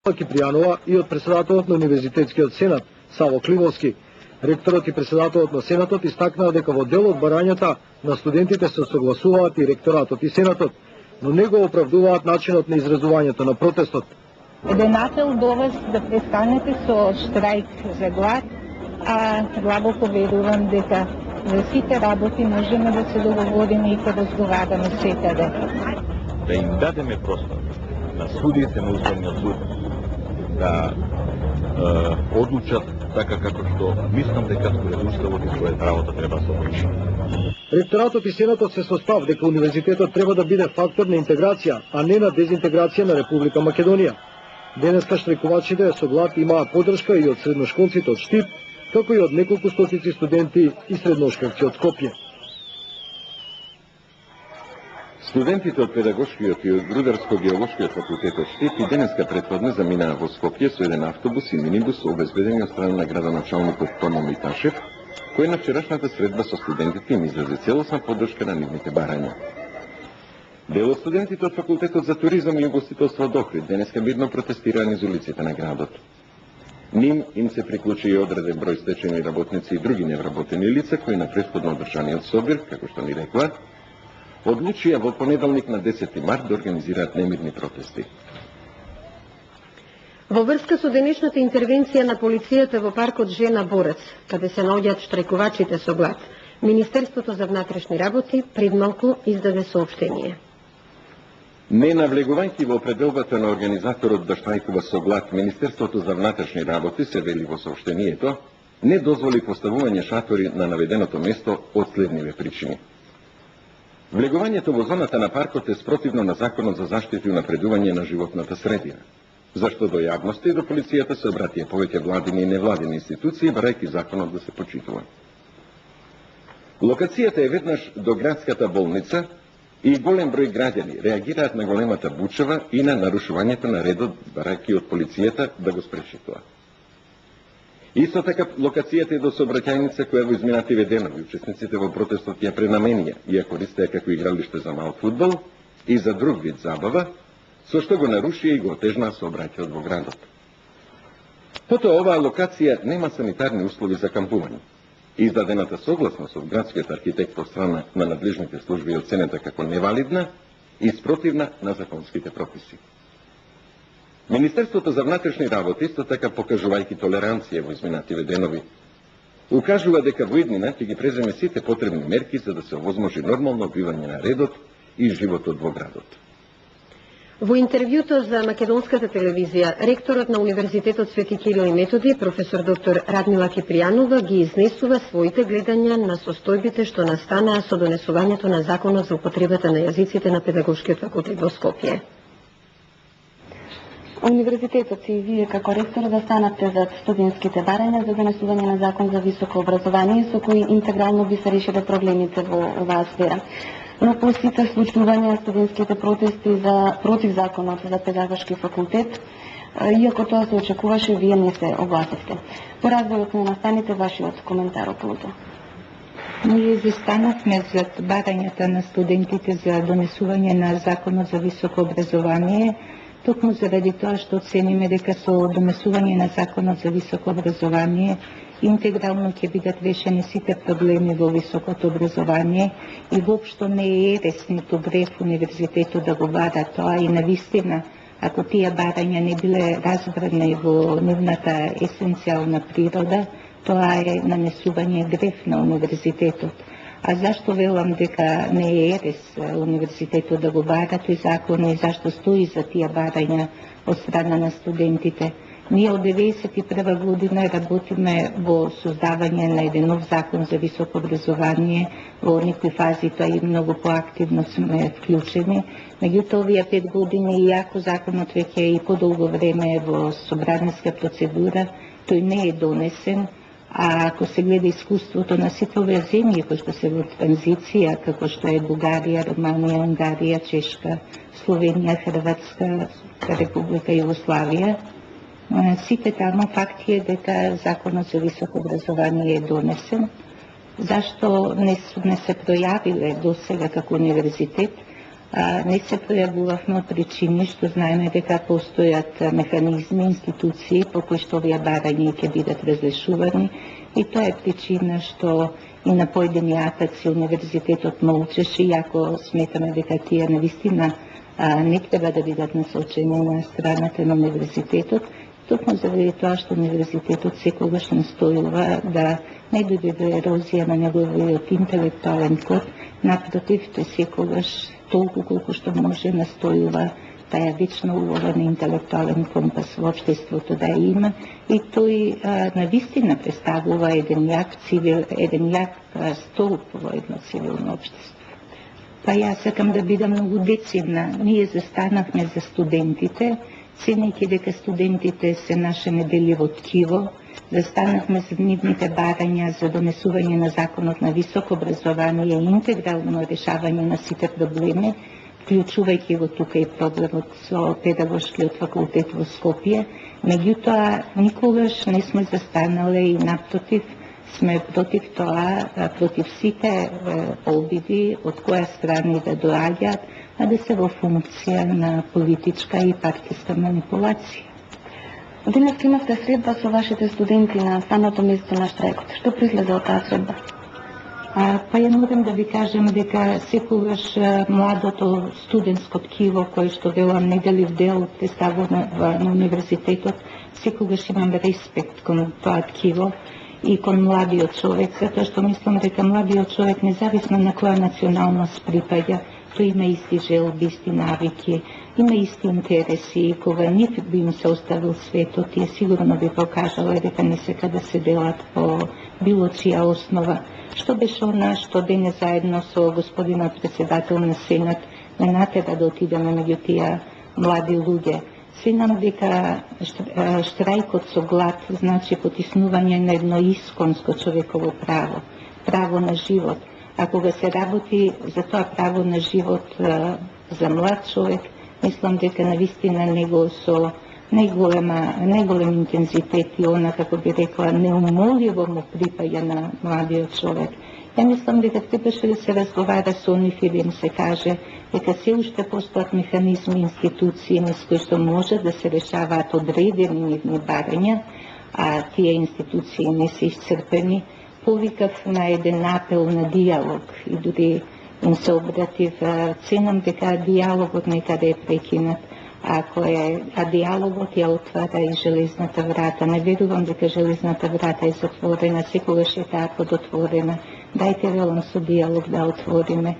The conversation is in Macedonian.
Кипријанова и од председателот на Универзитетскиот сенат Саво Кливовски. Ректорот и председателот на сенатот истакнаа дека во дел од барањата на студентите се согласуваат и ректоратот и сенатот, но не го оправдуваат начинот на изразувањето на протестот. Еден апел до вас да престанете со штрајк за глад, а длабоко верувам дека за сите работи можеме да се договориме и да разговараме секаде. Да им дадеме простор на судиите на Уставниот суд да одлучат така како што мислам дека според Уставот и според работа треба да се одлучи. Ректоратот и сенатот се состав дека универзитетот треба да биде фактор на интеграција, а не на дезинтеграција на Република Македонија. Денеска штрекувачите со глад имаат подршка и од средношколците од Штип, како и од неколку стотици студенти и средношколци од Скопје. Студентите од Педагошкиот и од Рударско-геолошкиот факултет од Штип и денеска претходно заминаа во Скопје со еден автобус и минибус обезбедени од страна на градоначалникот Томо Миташев, кој на вчерашната средба со студентите им изрази целосна поддршка на нивните барања. Дел од студентите од факултетот за туризам и угостителство од Охрид денеска мирно протестираа низ улиците на градот. Ним им се приклучи и одреден број стечени работници и други невработени лица кои на претходно одржаниот собир, како што ни рекла, одлучија во понеделник на 10 март да организираат немирни протести. Во врска со денешната интервенција на полицијата во паркот Жена Борец, каде се наоѓаат штрекувачите со глад, Министерството за внатрешни работи пред малку издаде соопштение. Не навлегувајќи во определбата на организаторот да штрајкува со глад, Министерството за внатрешни работи, се вели во соопштението, не дозволи поставување шатори на наведеното место од следниве причини. Влегувањето во зоната на паркот е спротивно на Законот за заштита и унапредување на животната средина, зашто до јавноста и до полицијата се обратија повеќе владини и невладини институции, барајќи законот да се почитува. Локацијата е веднаш до градската болница и голем број граѓани реагираат на големата бучава и на нарушувањето на редот, барајќи од полицијата да го спречи тоа. Исто така локацијата е до сообраќајница која во изминативе денови учесниците во протестот ја пренаменија и ја користеа како игралиште за мал фудбал и за друг вид забава, со што го нарушија и го отежнаа сообраќајот во градот. Потоа оваа локација нема санитарни услови за кампување. Издадената согласност од градскиот архитект од страна на надлежните служби е оценета како невалидна и спротивна на законските прописи. Министерството за внатрешни работи, исто така покажувајќи толеранција во изминативе денови, укажува дека во иднина ќе ги преземе сите потребни мерки за да се овозможи нормално одвивање на редот и животот во градот. Во интервјуто за македонската телевизија, ректорот на Универзитетот Свети Кирил и Методи, професор доктор Радмила Кипријанова, ги изнесува своите гледања на состојбите што настанаа со донесувањето на Законот за употребата на јазиците на Педагошкиот факултет во Скопје. Универзитетот и вие како ректор застанавте зад студентските барања за донесување на закон за високо образование со кој интегрално би се решиле проблемите во оваа сфера. Но по сите случувања студентските протести против законот за педагошки факултет, иако тоа се очекуваше, вие не се огласивте. По развојот на настаните, вашиот коментар околу тоа. Ние застанавме зад барањата на студентите за донесување на законот за високо образование, токму заради тоа што оцениме дека со донесување на законот за високо образование интегрално ќе бидат решени сите проблеми во високото образование и воопшто не е ерес ниту греф универзитетот да го бара тоа и навистина, ако тие барања не биле разбрани во нивната есенцијална природа, тоа е нанесување греф на универзитетот. А зашто велам дека не е ерес универзитетот да го бара тој закон и зашто стои за тие барања од страна на студентите? Ние од 1991 година работиме во создавање на еден нов закон за високо образование, во некои фази тоа и многу поактивно сме вклучени. Меѓутоа овие 5 години, иако законот веќе и подолго време во собраниска процедура, тој не е донесен. А ако се гледа искуството на сите овие земји кои што се во транзиција, како што е Бугарија, Романија, Унгарија, Чешка, Словенија, Хрватска, Република Југославија, сите таму факти е дека законот за високо образование е донесен. Зашто не се пројавиле до сега како универзитет, Не се пројавувавме од причини што знаеме дека постојат механизми, институции по кои што овие барања ќе бидат разрешувани и тоа е причина што и на поедини атаци универзитетот молчеше, иако сметаме дека тие навистина не треба да бидат насочени на страната на универзитетот, токму заради тоа што универзитетот секогаш настојува да не дојде до ерозија на неговиот интелектуален код, напротив, тој секогаш толку колку што може настојува таа вечна улога на интелектуален компас во општеството да има и тој навистина представува еден јак столб во едно цивилно општество. Па јас сакам да бидам многу децидна. Ние застанавме за студентите, ценејќи дека студентите се наше неделиво ткиво, застанавме за нивните барања за донесување на законот на високо образование и интегрално решавање на сите проблеми, вклучувајќи го тука и проблемот со педагошкиот факултет во Скопје. Меѓутоа, никогаш не сме застанале и напротив, сме против тоа, против сите обиди од која страни да доаѓаат, а да се во функција на политичка и партиска манипулација. Денес имавте средба со вашите студенти на самото место на штрајкот. Што произлезе од таа средба? Па ја морам да ви кажам дека секогаш младото студентско ткиво, кој што велам неделив дел представува на универзитетот, секогаш имам респект кон тоа ткиво и кон младиот човек, затоа што мислам дека младиот човек, независно на која националност припаѓа, тој има исти желби, исти навики, има исти интереси и кога нив би им се оставил светот, тие сигурно би покажала дека не сека да се делат по било чија основа. Што беше она што денес заедно со господинот председател на Сенат не натера да отидеме меѓу тие млади луѓе. Сенам дека штрајкот со глад значи потиснување на едно исконско човеково право, право на живот. А кога се работи за тоа право на живот за млад човек, мислам дека навистина него со најголем интензитет и она, како би рекла, неумоливо му припаѓа на младиот човек. Ја мислам дека требаше да се разговара со нив и да им се каже дека се уште постојат механизми и институции низ кои што може да се решаваат одредени нивни барања, а тие институции не се исцрпени. Повикав на еден апел на диалог и дури им се обратив, ценам дека диалогот некаде е прекинат, а диалогот ја отвара и железната врата. Не верувам дека железната врата е затворена, секогаш е таа подотворена. Дајте велам со диалог да отвориме.